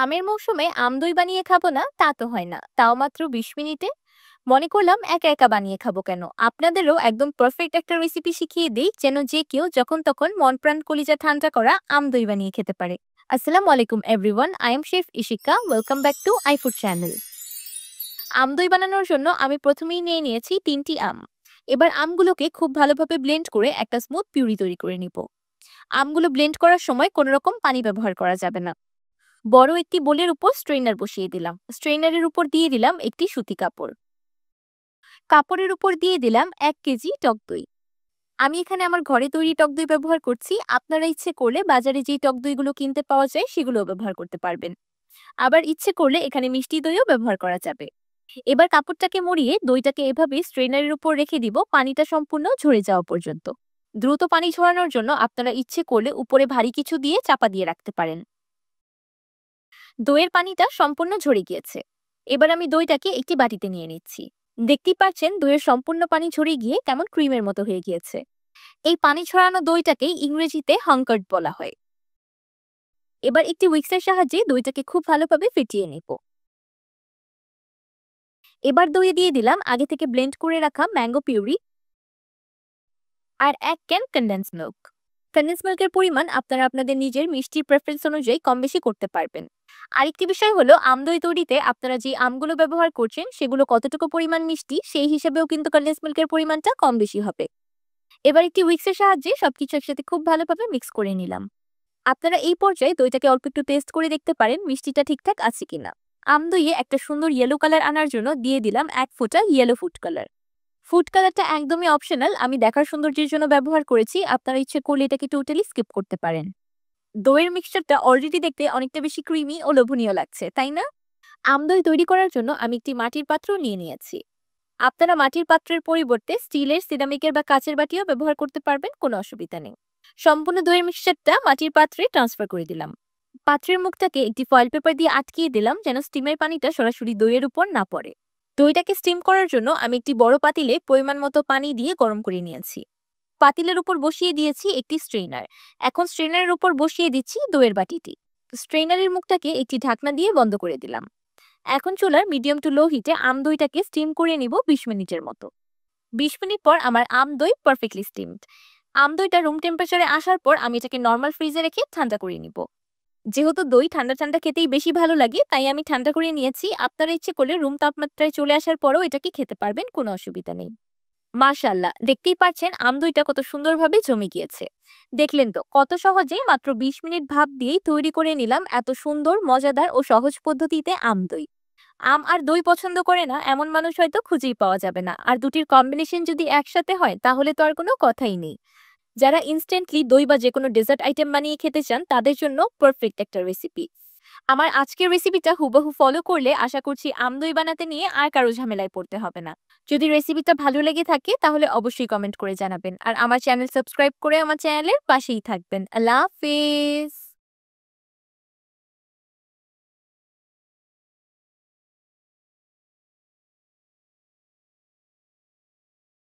আমের মৌসুমে আম দই বানিয়ে খাবো না তা তো হয় না, তাও মাত্র 20 মিনিটে। মনে করলাম একা একা বানিয়ে খাবো কেন, আপনাদেরও একদম পারফেক্ট একটা রেসিপি শিখিয়ে দিই, যেন যে কেউ যখন তখন মন প্রাণ কলিজা ঠান্ডা করা আম দই বানিয়ে খেতে পারে। আসসালামু আলাইকুম everyone, I am chef Ishika, welcome back to I food channel. আম দই বানানোর জন্য আমি প্রথমেই নিয়ে নিয়েছি 3টি আম। এবার আমগুলোকে খুব ভালোভাবে ব্লেন্ড করে একটা স্মুথ পিউরি তৈরি করে নিব। আমগুলো ব্লেন্ড করার সময় কোনো রকম পানি ব্যবহার করা যাবে না। বড় একটি বোলের উপর স্ট্রেইনার বসিয়ে দিলাম, স্ট্রেইনারের উপর দিয়ে দিলাম একটি সুতি কাপড়, কাপড়ের উপর দিয়ে দিলাম 1 কেজি টক দই। আমি এখানে আমার ঘরে তৈরি টক দই ব্যবহার করছি, আপনারা ইচ্ছে করলে বাজারে যেই টক দইগুলো কিনতে পাওয়া যায় সেগুলো ব্যবহার করতে পারবেন। আবার ইচ্ছে করলে এখানে মিষ্টি দইও ব্যবহার করা যাবে। এবার কাপড়টাকে মুড়িয়ে দইটাকে এভাবে স্ট্রেইনারের উপর রেখে দিব পানিটা সম্পূর্ণ ঝরে যাওয়া পর্যন্ত। দ্রুত পানি ঝরানোর জন্য আপনারা ইচ্ছে করলে উপরে ভারী কিছু দিয়ে চাপা দিয়ে রাখতে পারেন। দইয়ের পানিটা সম্পূর্ণ ঝরে গিয়েছে। এবার আমি দইটাকে একটি বাটিতে নিয়ে নিচ্ছি। দেখতেই পাচ্ছেন দইয়ের সম্পূর্ণ পানি ঝরে গিয়ে কেমন ক্রিমের মতো হয়ে গিয়েছে। এই পানি ছড়ানো দইটাকেই ইংরেজিতে হাঙ্কার্ড বলা হয়। এবার একটি উইক্সের সাহায্যে দইটাকে খুব ভালোভাবে ফেটিয়ে নেব। এবার দইয়ে দিয়ে দিলাম আগে থেকে ব্লেন্ড করে রাখা ম্যাঙ্গো পিউরি আর 1 ক্যান কনডেন্স মিল্ক। কনডেন্স মিল্কের পরিমাণ আপনারা আপনাদের নিজের মিষ্টির প্রেফারেন্স অনুযায়ী কম বেশি করতে পারবেন। আরেকটি বিষয় হলো আম দই তৈরিতে আপনারা যে আমগুলো ব্যবহার করছেন সেগুলো কতটুকু পরিমাণ মিষ্টি সেই হিসেবেও কিন্তু কনডেন্স মিল্কের পরিমাণটা কম বেশি হবে। এবার একটি উইক্সের সাহায্যে সবকিছু একসাথে খুব ভালোভাবে মিক্স করে নিলাম। আপনারা এই পর্যায়ে দইটাকে অল্প একটু টেস্ট করে দেখতে পারেন মিষ্টিটা ঠিকঠাক আছে কিনা। আম দইয়ে একটা সুন্দর ইয়েলো কালার আনার জন্য দিয়ে দিলাম 1 ফোঁটা ইয়েলো ফুড কালার। ফুড কালারটা একদমই অপশনাল, আমি দেখার সৌন্দর্যের জন্য ব্যবহার করেছি, আপনারা ইচ্ছে করলে এটাকে টোটালি স্কিপ করতে পারেন। দইয়ের মিক্সচারটা অলরেডি দেখতে অনেকটা বেশি ক্রিমি ও লোভনীয় লাগছে, তাই না? আম দই তৈরি করার জন্য আমি একটি মাটির পাত্র নিয়ে নিয়েছি। আপনারা মাটির পাত্রের পরিবর্তে স্টিলের, সিরামিকের বা কাচের বাটিও ব্যবহার করতে পারবেন, কোনো অসুবিধা নেই। সম্পূর্ণ দইয়ের মিক্সচারটা মাটির পাত্রে ট্রান্সফার করে দিলাম। পাত্রের মুখটাকে একটি ফয়েল পেপার দিয়ে আটকিয়ে দিলাম যেন স্টিমের পানিটা সরাসরি দইয়ের উপর না পড়ে। দইটাকে স্টিম করার জন্য আমি একটি বড় পাতিলে পরিমাণ মতো পানি দিয়ে গরম করে নিয়েছি। পাতিলের উপর বসিয়ে দিয়েছি একটি স্ট্রেইনার। এখন স্ট্রেইনারের উপর বসিয়ে দিচ্ছি দইয়ের বাটিটি। স্ট্রেইনারের মুখটাকে একটি ঢাকনা দিয়ে বন্ধ করে দিলাম। এখন চুলার মিডিয়াম টু লো হিটে আম দইটাকে স্টিম করে নিব 20 মিনিটের মতো। 20 মিনিট পর আমার আম দই পারফেক্টলি স্টিমড। আম দইটা রুম টেম্পারেচারে আসার পর আমি এটাকে নর্মাল ফ্রিজে রেখে ঠান্ডা করে নিব। যেহেতু দই ঠান্ডা ঠান্ডা খেতেই বেশি ভালো লাগে তাই আমি ঠান্ডা করে নিয়েছি, আপনারা ইচ্ছে করলে রুম তাপমাত্রায় চলে আসার পরেও এটাকে খেতে পারবেন, কোনো অসুবিধা নেই। মাশাআল্লাহ, দেখতেই পাচ্ছেন আম দইটা কত সুন্দরভাবে জমে গিয়েছে। দেখলেন তো কত সহজেই মাত্র 20 মিনিট ভাপ দিয়েই তৈরি করে নিলাম এত সুন্দর, মজাদার ও সহজ পদ্ধতিতে আম দই। আম আর দই পছন্দ করে না এমন মানুষ হয়তো খুঁজেই পাওয়া যাবে না, আর দুটির কম্বিনেশন যদি একসাথে হয় তাহলে তো আর কোনো কথাই নেই। যারা ইনস্ট্যান্টলি দই বা যেকোনো ডেজার্ট আইটেম বানিয়ে খেতে চান তাদের জন্য পারফেক্ট একটা রেসিপি। আমার আজকের রেসিপিটা হুবহু ফলো করলে আশা করছি আম দই বানাতে নিয়ে আর কারো ঝামেলায় পড়তে হবে না। যদি রেসিপিটা ভালো লেগে থাকে তাহলে অবশ্যই কমেন্ট করে জানাবেন, আর আমার চ্যানেল সাবস্ক্রাইব করে আমার চ্যানেলের পাশেই থাকবেন। আল্লাহ হাফেজ।